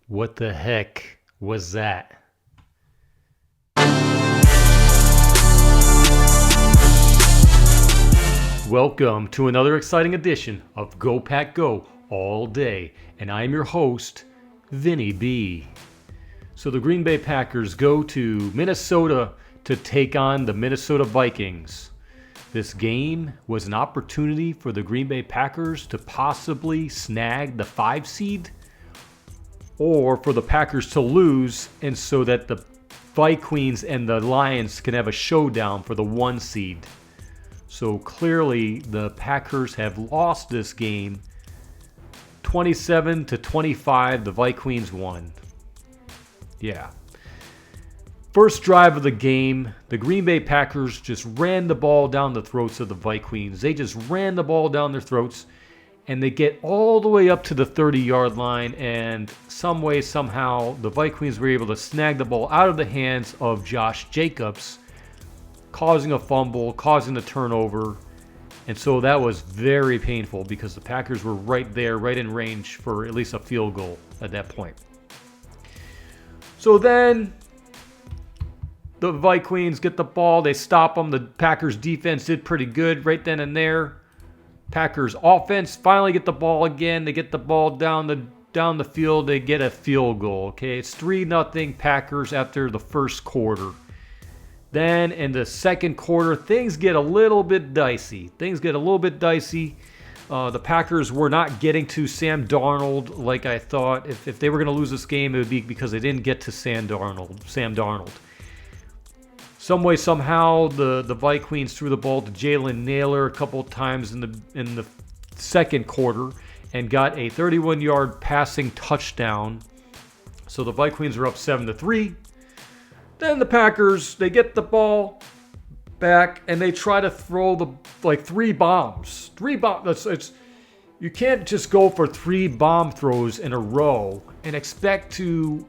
What the heck was that? Welcome to another exciting edition of Go Pack Go All Day, and I am your host, Vinny B. So the Green Bay Packers go to Minnesota to take on the Minnesota Vikings. This game was an opportunity for the Green Bay Packers to possibly snag the 5 seed, or for the Packers to lose, and so that the Vikings and the Lions can have a showdown for the 1 seed. So clearly the Packers have lost this game 27-25. The Vikings won. Yeah. First drive of the game, the Green Bay Packers just ran the ball down the throats of the Vikings. They just ran the ball down their throats, and they get all the way up to the 30-yard line, and some way, somehow, the Vikings were able to snag the ball out of the hands of Josh Jacobs, causing a fumble, causing a turnover. And so that was very painful because the Packers were right there, right in range for at least a field goal at that point. So then the Vikings get the ball, they stop them. The Packers defense did pretty good right then and there. Packers offense finally get the ball again. They get the ball down the field. They get a field goal. Okay, it's 3-0 Packers after the first quarter. Then in the second quarter, things get a little bit dicey. The Packers were not getting to Sam Darnold like I thought. If they were going to lose this game, it would be because they didn't get to Sam Darnold. Some way, somehow, the Vikings threw the ball to Jalen Nailor a couple of times in the second quarter and got a 31-yard passing touchdown. So the Vikings were up 7-3. Then the Packers, they get the ball back and they try to throw three bombs. You can't just go for 3 bomb throws in a row and expect to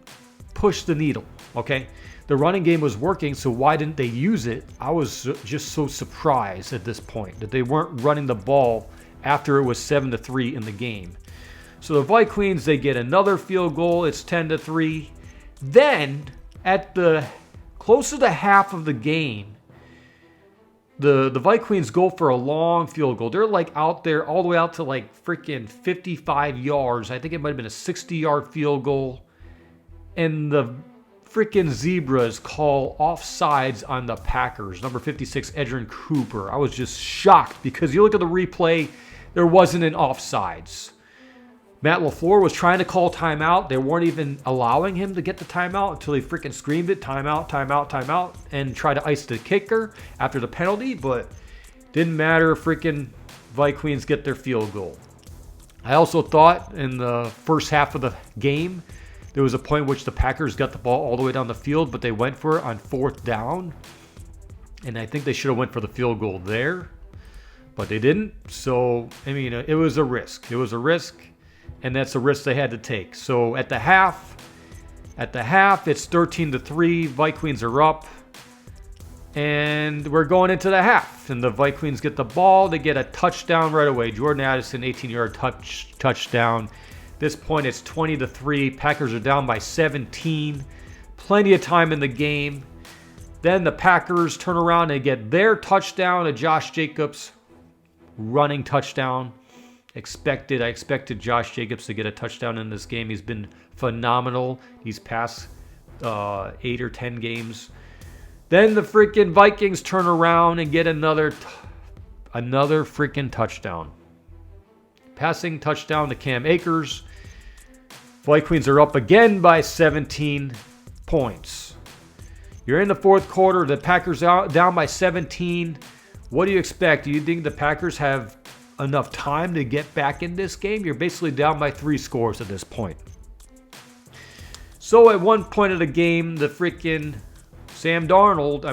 push the needle, okay? The running game was working, so why didn't they use it? I was just so surprised at this point that they weren't running the ball after it was 7-3 in the game. So the Vikings, they get another field goal. It's 10-3. Then at the close to the half of the game, the Vikings go for a long field goal. They're like out there all the way out to like freaking 55 yards. I think it might have been a 60-yard field goal. And the freaking Zebras call offsides on the Packers. Number 56, Edgerrin Cooper. I was just shocked because you look at the replay, there wasn't an offsides. Matt LaFleur was trying to call timeout. They weren't even allowing him to get the timeout until he freaking screamed it, timeout, and tried to ice the kicker after the penalty, but didn't matter. Freaking Vikings get their field goal. I also thought in the first half of the game, there was a point in which the Packers got the ball all the way down the field, but they went for it on 4th down, and I think they should have went for the field goal there, but they didn't. So, I mean, it was a risk. And that's a risk they had to take. So at the half, it's 13-3. Vikings are up. And we're going into the half. And the Vikings get the ball. They get a touchdown right away. Jordan Addison, 18-yard touchdown. At this point, it's 20-3. Packers are down by 17. Plenty of time in the game. Then the Packers turn around and get their touchdown, a Josh Jacobs running touchdown. I expected Josh Jacobs to get a touchdown in this game. He's been phenomenal these past 8 or 10 games. Then the freaking Vikings turn around and get another freaking touchdown. Passing touchdown to Cam Akers. Vikings are up again by 17 points. You're in the fourth quarter. The Packers are down by 17. What do you expect? Do you think the Packers have enough time to get back in this game? You're basically down by 3 scores at this point. So at one point of the game, the freaking Sam Darnold,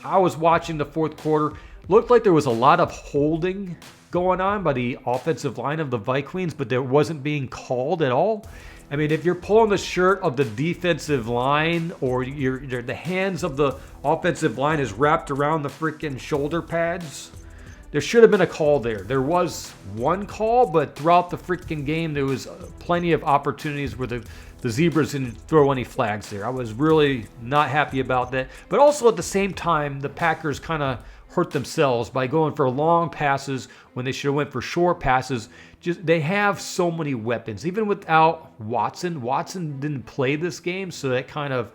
I was watching the fourth quarter. Looked like there was a lot of holding going on by the offensive line of the Vikings, but there wasn't being called at all. If you're pulling the shirt of the defensive line, or the hands of the offensive line is wrapped around the freaking shoulder pads, There should have been a call there. There was one call, but throughout the freaking game, there was plenty of opportunities where the the Zebras didn't throw any flags there. I was really not happy about that. But also at the same time, the Packers kind of hurt themselves by going for long passes when they should have went for short passes. Just they have so many weapons. Even without Watson didn't play this game, so that kind of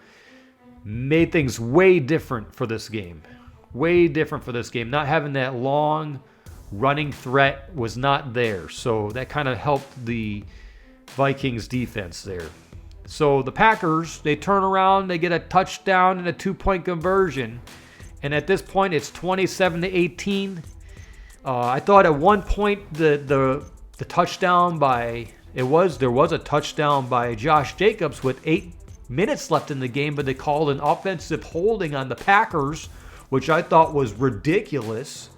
made things way different for this game. Way different for this game. Not having that long running threat was not there. So that kind of helped the Vikings defense there. So the Packers, they turn around, they get a touchdown and a 2-point conversion. And at this point, it's 27-18. I thought at one point the touchdown there was a touchdown by Josh Jacobs with 8 minutes left in the game, but they called an offensive holding on the Packers, which I thought was ridiculous.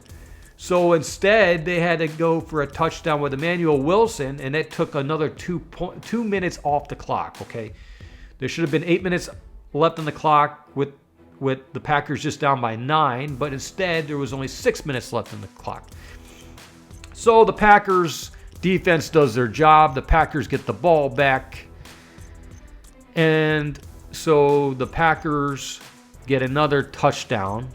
So instead, they had to go for a touchdown with Emmanuel Wilson, and it took another 2 minutes off the clock, okay? There should have been 8 minutes left on the clock with the Packers just down by 9, but instead, there was only 6 minutes left on the clock. So the Packers defense does their job. The Packers get the ball back. And so the Packers get another touchdown.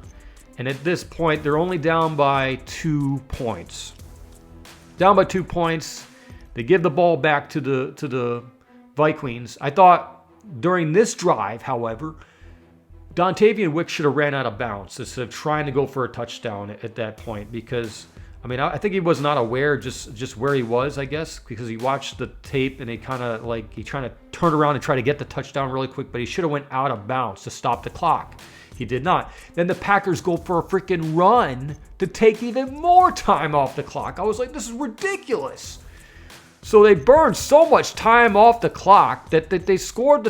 And at this point, they're only down by 2 points. Down by 2 points. They give the ball back to the Vikings. I thought during this drive, however, Dontavian Wick should have ran out of bounds instead of trying to go for a touchdown at that point, because I think he was not aware just where he was, I guess, because he watched the tape and he trying to turn around and try to get the touchdown really quick, but he should have went out of bounds to stop the clock. He did not. Then the Packers go for a freaking run to take even more time off the clock. I was like, this is ridiculous. So they burned so much time off the clock that they scored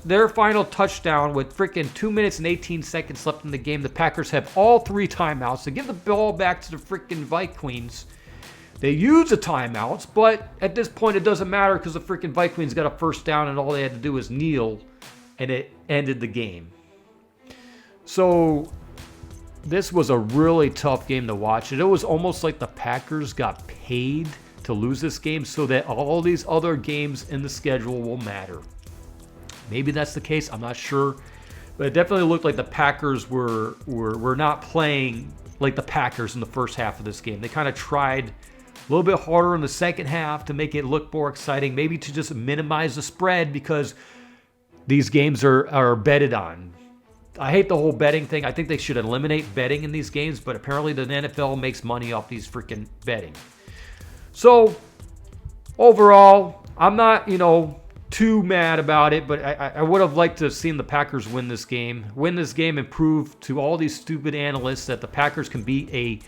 their final touchdown with freaking 2 minutes and 18 seconds left in the game. The Packers have all 3 timeouts. They give the ball back to the freaking Vikings. They use the timeouts, but at this point it doesn't matter because the freaking Vikings got a first down and all they had to do was kneel, and it ended the game. So this was a really tough game to watch. And it was almost like the Packers got paid to lose this game so that all these other games in the schedule will matter. Maybe that's the case. I'm not sure. But it definitely looked like the Packers were not playing like the Packers in the first half of this game. They kind of tried a little bit harder in the second half to make it look more exciting, maybe to just minimize the spread because these games are betted on. I hate the whole betting thing. I think they should eliminate betting in these games, but apparently the NFL makes money off these freaking betting. So, overall, I'm not, too mad about it, but I would have liked to have seen the Packers win this game and prove to all these stupid analysts that the Packers can beat a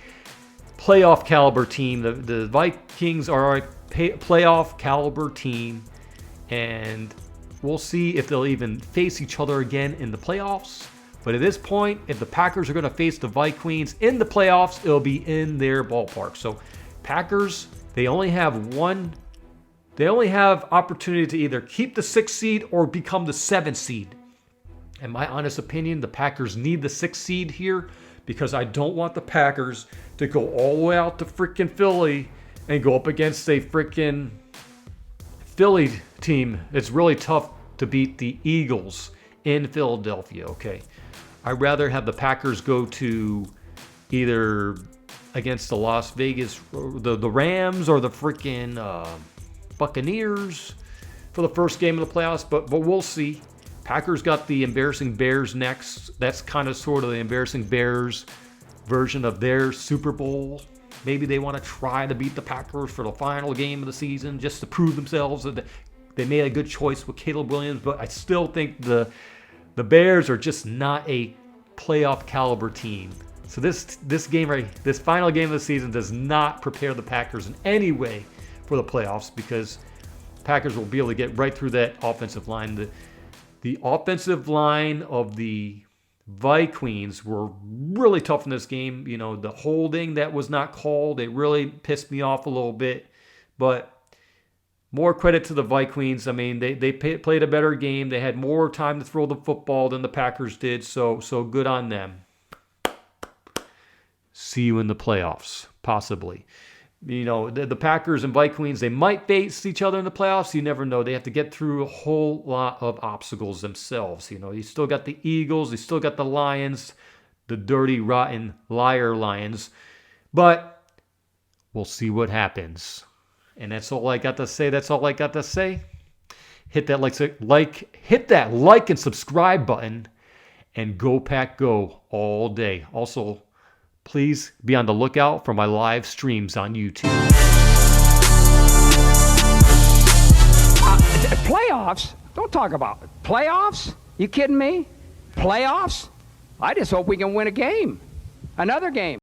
playoff caliber team. The Vikings are a playoff caliber team, and we'll see if they'll even face each other again in the playoffs. But at this point, if the Packers are going to face the Vikings in the playoffs, it'll be in their ballpark. So, Packers, they only have opportunity to either keep the 6th seed or become the 7th seed. In my honest opinion, the Packers need the 6th seed here because I don't want the Packers to go all the way out to freaking Philly and go up against a freaking Philly team. It's really tough to beat the Eagles in Philadelphia, okay? I'd rather have the Packers go to either against the Las Vegas, the Rams or the freaking Buccaneers for the first game of the playoffs, but we'll see. Packers got the embarrassing Bears next. That's kind of sort of the embarrassing Bears version of their Super Bowl. Maybe they want to try to beat the Packers for the final game of the season just to prove themselves that they made a good choice with Caleb Williams, but I still think the Bears are just not a playoff caliber team. So this final game of the season does not prepare the Packers in any way for the playoffs because Packers will be able to get right through that offensive line. The offensive line of the Vikings were really tough in this game. The holding that was not called, it really pissed me off a little bit. But more credit to the Vikings. They played a better game. They had more time to throw the football than the Packers did, so good on them. See you in the playoffs, possibly. You know, the Packers and Vikings, they might face each other in the playoffs. You never know. They have to get through a whole lot of obstacles themselves. You know, you still got the Eagles, you still got the Lions, the dirty, rotten, liar Lions. But we'll see what happens. And that's all I got to say. That's all I got to say. Hit that hit that like and subscribe button, and go Pack Go all day. Also, please be on the lookout for my live streams on YouTube. Playoffs? Don't talk about it. Playoffs? You kidding me? Playoffs? I just hope we can win a game. Another game.